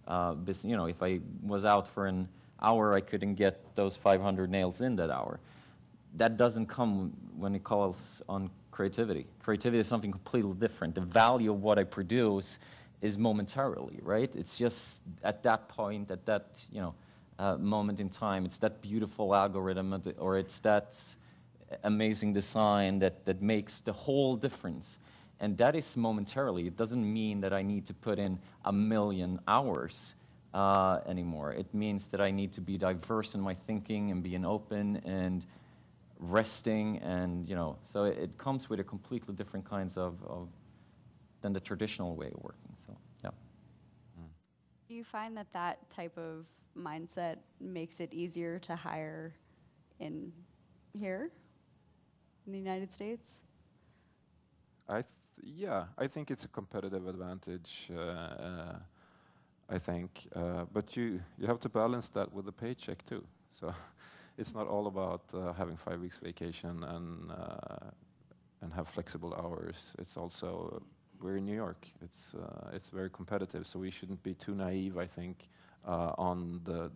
business. If I was out for an hour, I couldn't get those 500 nails in that hour. That doesn't come when it calls on creativity. Creativity is something completely different. The value of what I produce is momentarily, right? It's just at that point, at that moment in time, it's that beautiful algorithm, or it's that amazing design that makes the whole difference. And that is momentarily. It doesn't mean that I need to put in 1 million hours anymore. It means that I need to be diverse in my thinking and being open and resting, and so it comes with a completely different kinds of than the traditional way of working. So, yeah. Do you find that type of mindset makes it easier to hire here in the United States? I think it's a competitive advantage. I think, but you have to balance that with the paycheck too. So it's not all about having 5 weeks vacation and have flexible hours. It's also, we're in New York. It's very competitive, so we shouldn't be too naive, I think, on the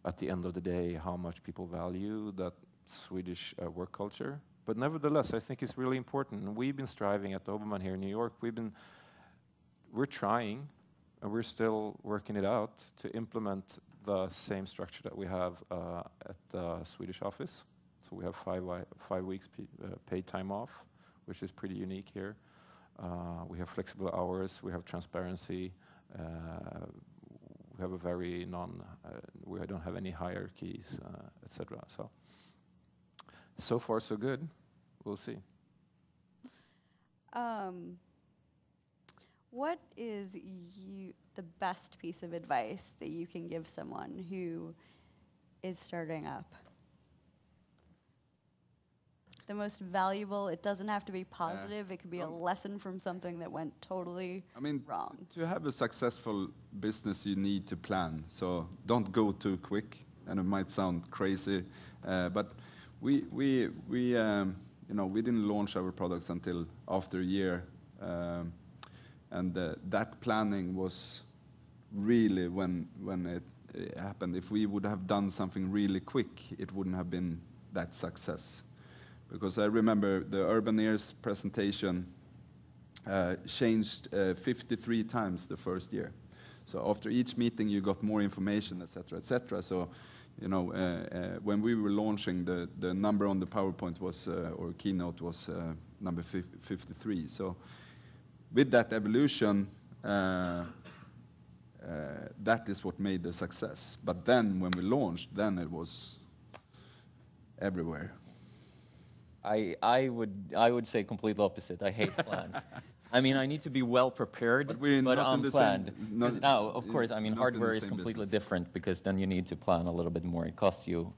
at the end of the day, how much people value that Swedish work culture. But nevertheless, I think it's really important. We've been striving at Doberman here in New York. We're trying, and we're still working it out to implement the same structure that we have at the Swedish office. So we have 5 weeks paid time off, which is pretty unique here. We have flexible hours. We have transparency. We have a very we don't have any hierarchies, etc. So far so good. We'll see. What is the best piece of advice that you can give someone who is starting up? The most valuable, it doesn't have to be positive, it could be a lesson from something that went totally wrong. To have a successful business, you need to plan. So don't go too quick, and it might sound crazy, but we didn't launch our products until after a year, and that planning was really when it happened. If we would have done something really quick, it wouldn't have been that success. Because I remember the Urban Ears presentation changed 53 times the first year. So after each meeting, you got more information, etc., etc. So, when we were launching, the number on the PowerPoint was or keynote was number 53. So, with that evolution, that is what made the success. But then, when we launched, then it was everywhere. I would say complete opposite. I hate plans. I mean, I need to be well prepared, but unplanned. Now, of course, I mean, hardware is completely different because then you need to plan a little bit more. It costs you.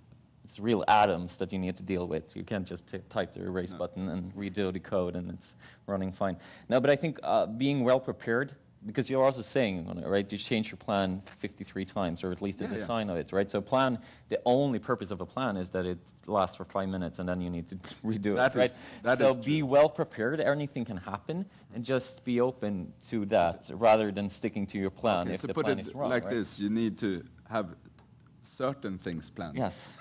It's real atoms that you need to deal with. You can't just type the erase button and redo the code and it's running fine. No, but I think being well prepared, because you're also saying, right, you change your plan 53 times, or at least the design of it, right? So the only purpose of a plan is that it lasts for 5 minutes and then you need to redo it, right? So be well prepared, anything can happen, and just be open to that rather than sticking to your plan if the plan is wrong. Like this, you need to have certain things planned. Yes.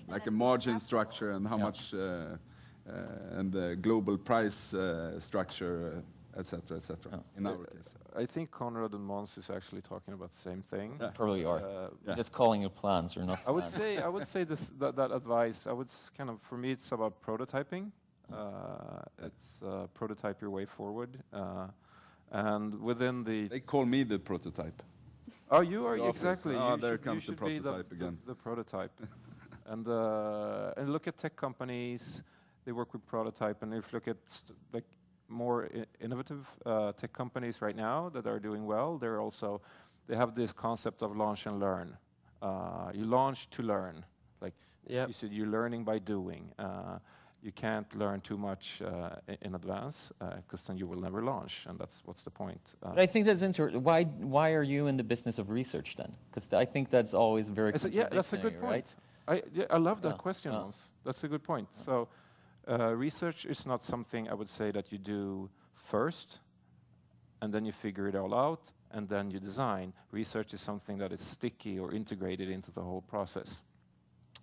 Like a margin structure and how much, and the global price structure, etc., etc. In our case, I think Konrad and Måns is actually talking about the same thing. Probably are. Just calling it plans or not. I would say that advice. For me, it's about prototyping. It's prototype your way forward, and within they call me the prototype. Oh, you are exactly. There comes the prototype again. The prototype, and look at tech companies. They work with prototype, and if you look at more innovative tech companies right now that are doing well, they have this concept of launch and learn. You launch to learn. You said, you're learning by doing. You can't learn too much in advance because then you will never launch, and what's the point. But I think that's interesting. Why are you in the business of research then? Because I think that's always very that's a good point. Right? I love that question, Måns. That's a good point. So. Research is not something I would say that you do first, and then you figure it all out, and then you design. Research is something that is sticky or integrated into the whole process.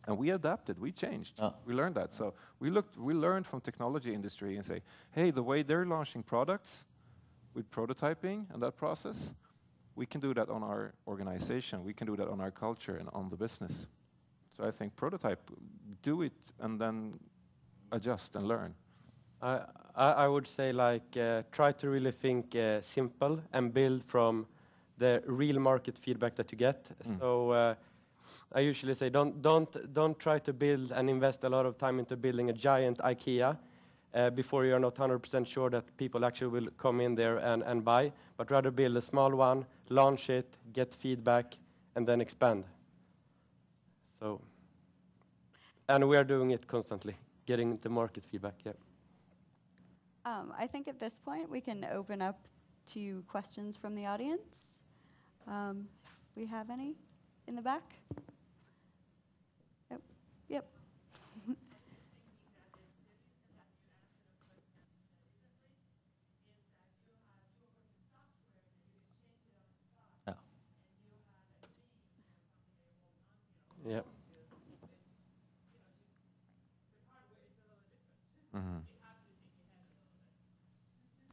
And we adapted, we changed, we learned that. So we learned from technology industry and say, hey, the way they're launching products with prototyping and that process, we can do that on our organization, we can do that on our culture and on the business. So I think prototype, do it, and then adjust and learn. I would say try to really think simple and build from the real market feedback that you get. So I usually say don't try to build and invest a lot of time into building a giant IKEA before you're not 100% sure that people actually will come in there and buy, but rather build a small one, launch it, get feedback, and then expand. So, and we are doing it constantly. Getting the market feedback, I think at this point we can open up to questions from the audience. If we have any in the back. Yep. Yep.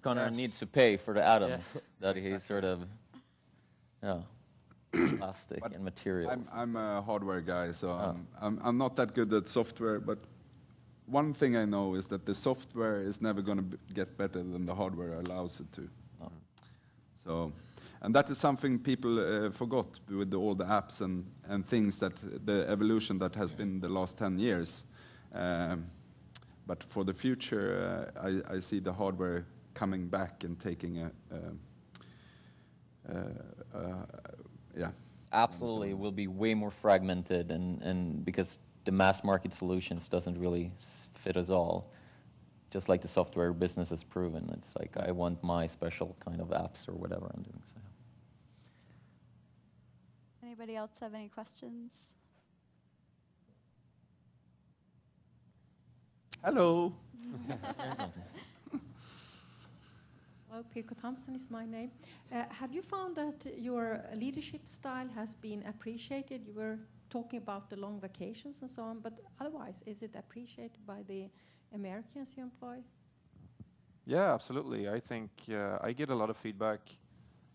Konrad needs to pay for the atoms that he sort of, plastic and materials. I'm a hardware guy, so I'm not that good at software, but one thing I know is that the software is never going to get better than the hardware allows it to. So, and that is something people forgot with all the apps and things that the evolution that has been the last 10 years. But for the future, I see the hardware coming back and taking yeah. Absolutely, it will be way more fragmented, and because the mass market solutions doesn't really fit us all. Just like the software business has proven, it's like I want my special kind of apps or whatever I'm doing. So. Anybody else have any questions? Hello. Hello, Pirko Thompson is my name. Have you found that your leadership style has been appreciated? You were talking about the long vacations and so on, but otherwise, is it appreciated by the Americans you employ? Yeah, absolutely. I think I get a lot of feedback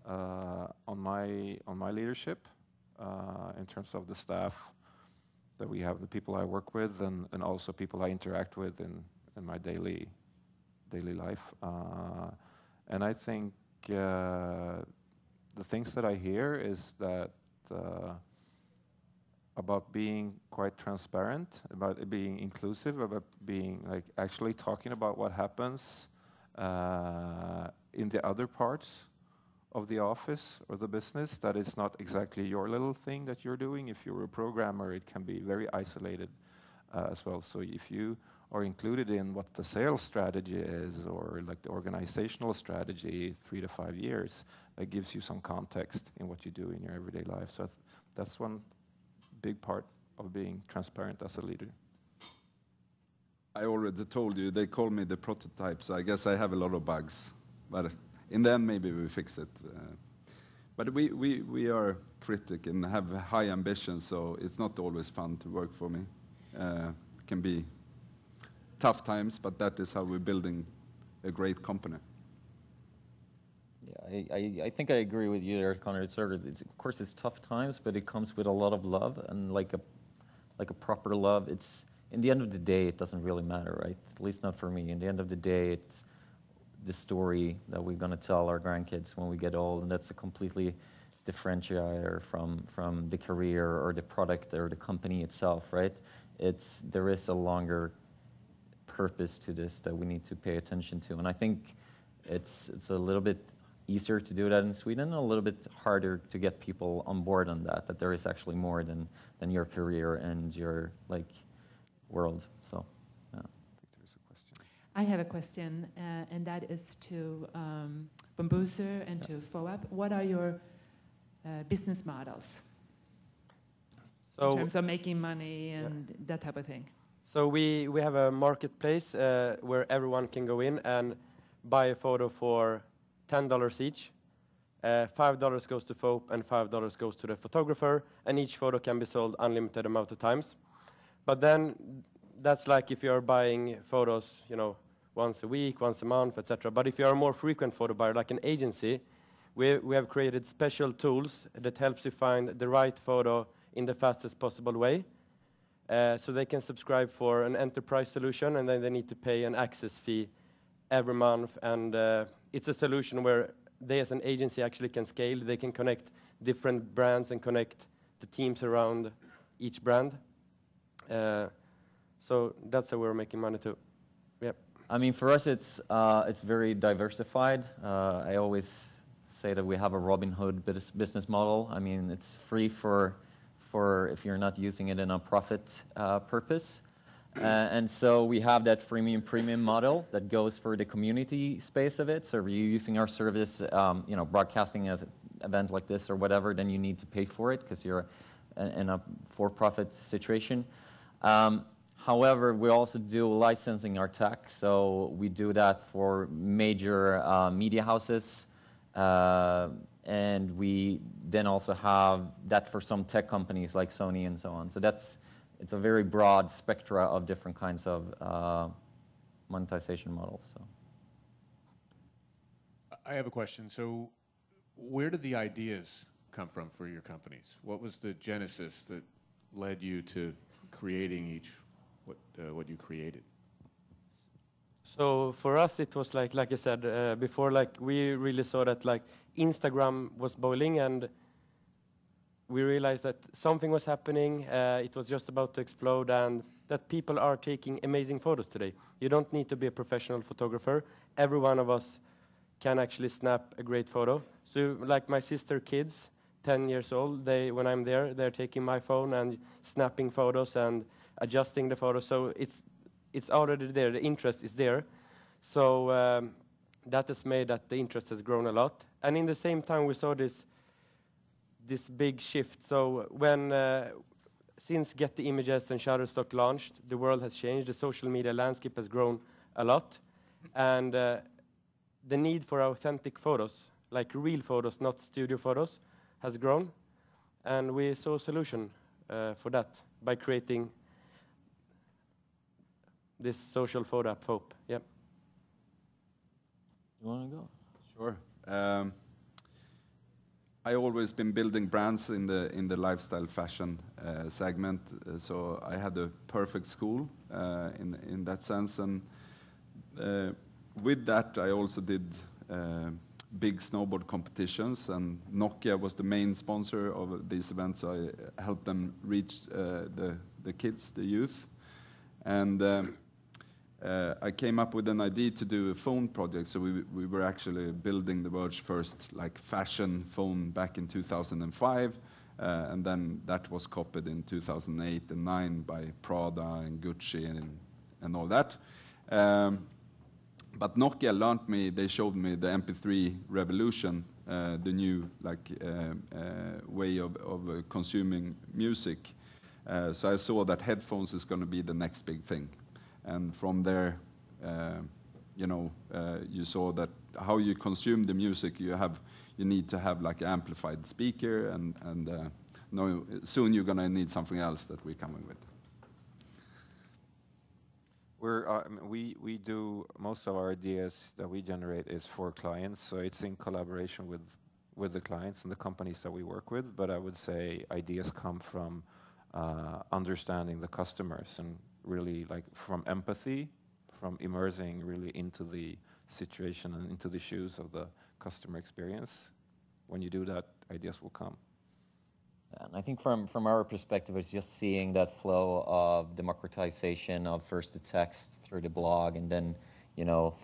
on my leadership in terms of the staff that we have, the people I work with, and also people I interact with in my daily life. And I think the things that I hear is that about being quite transparent, about it being inclusive, about being like actually talking about what happens in the other parts of the office or the business, that is not exactly your little thing that you're doing. If you're a programmer, it can be very isolated as well. So if you are included in what the sales strategy is, or like the organizational strategy 3 to 5 years, that gives you some context in what you do in your everyday life. So that's one big part of being transparent as a leader. I already told you, they call me the prototype, so I guess I have a lot of bugs. But in the end, maybe we fix it. But we are critic and have high ambitions, so it's not always fun to work for me. It can be tough times, but that is how we're building a great company. Yeah, I think I agree with you there, Konrad. Of course, it's tough times, but it comes with a lot of love, and like a proper love. It's in the end of the day, it doesn't really matter, right? At least not for me. In the end of the day, it's the story that we're going to tell our grandkids when we get old, and that's a completely differentiator from the career or the product or the company itself, right? There is a longer purpose to this that we need to pay attention to, and I think it's a little bit easier to do that in Sweden, and a little bit harder to get people on board on that there is actually more than your career and your world. So yeah. I think there's a question. I have a question, and that is to Bambuser and to Foap. What are your business models in terms of making money and that type of thing? So we have a marketplace where everyone can go in and buy a photo for $10 each. $5 goes to Foap and $5 goes to the photographer, and each photo can be sold unlimited amount of times. But then that's like if you're buying photos, once a week, once a month, etc. But if you're a more frequent photo buyer, like an agency, we have created special tools that helps you find the right photo in the fastest possible way. So they can subscribe for an enterprise solution, and then they need to pay an access fee every month. And it's a solution where they, as an agency, actually can scale. They can connect different brands and connect the teams around each brand. So that's how we're making money too. Yep. I mean, for us, it's very diversified. I always say that we have a Robin Hood business model. I mean, it's free for if you're not using it in a profit purpose. And so we have that freemium premium model that goes for the community space of it. So if you're using our service, broadcasting an event like this or whatever, then you need to pay for it because you're in a for-profit situation. However, we also do licensing our tech. So we do that for major media houses. And we then also have that for some tech companies like Sony and so on. So it's a very broad spectra of different kinds of monetization models. So. I have a question. So where did the ideas come from for your companies? What was the genesis that led you to creating what you created? So for us, it was like I said before, like we really saw that like Instagram was boiling, and we realized that something was happening. It was just about to explode, and that people are taking amazing photos today. You don't need to be a professional photographer. Every one of us can actually snap a great photo. So like my sister kids, 10 years old, when I'm there, they're taking my phone and snapping photos and adjusting the photos. So it's already there. The interest is there. So that has made that the interest has grown a lot. And in the same time, we saw this big shift. So since Get the Images and Shutterstock launched, the world has changed. The social media landscape has grown a lot. And the need for authentic photos, like real photos, not studio photos, has grown. And we saw a solution for that by creating this social photo app, Foap. Yep. You want to go? Sure. I always been building brands in the lifestyle fashion segment, so I had a perfect school in that sense, and with that I also did big snowboard competitions, and Nokia was the main sponsor of these events, so I helped them reach the kids, the youth, and I came up with an idea to do a phone project. So we were actually building the world's first like fashion phone back in 2005, and then that was copied in 2008 and 2009 by Prada and Gucci and all that. But Nokia learned me. They showed me the MP3 revolution, the new like way of consuming music. So I saw that headphones is going to be the next big thing. And from there, you saw that how you consume the music, you need to have like an amplified speaker, and soon you're gonna need something else that we're coming with. We do most of our ideas that we generate is for clients, so it's in collaboration with the clients and the companies that we work with. But I would say ideas come from understanding the customers and really like from empathy, from immersing really into the situation and into the shoes of the customer experience. When you do that, ideas will come. And I think from our perspective, it's just seeing that flow of democratization of first the text through the blog, and then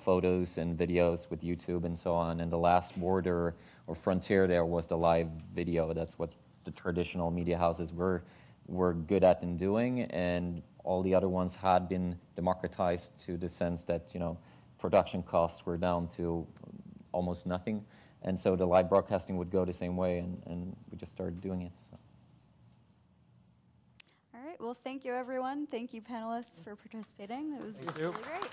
photos and videos with YouTube and so on. And the last border or frontier there was the live video. That's what the traditional media houses were good at in doing, and all the other ones had been democratized to the sense that production costs were down to almost nothing, and so the live broadcasting would go the same way, and we just started doing it. So. All right. Well, thank you, everyone. Thank you, panelists, for participating. That was really great.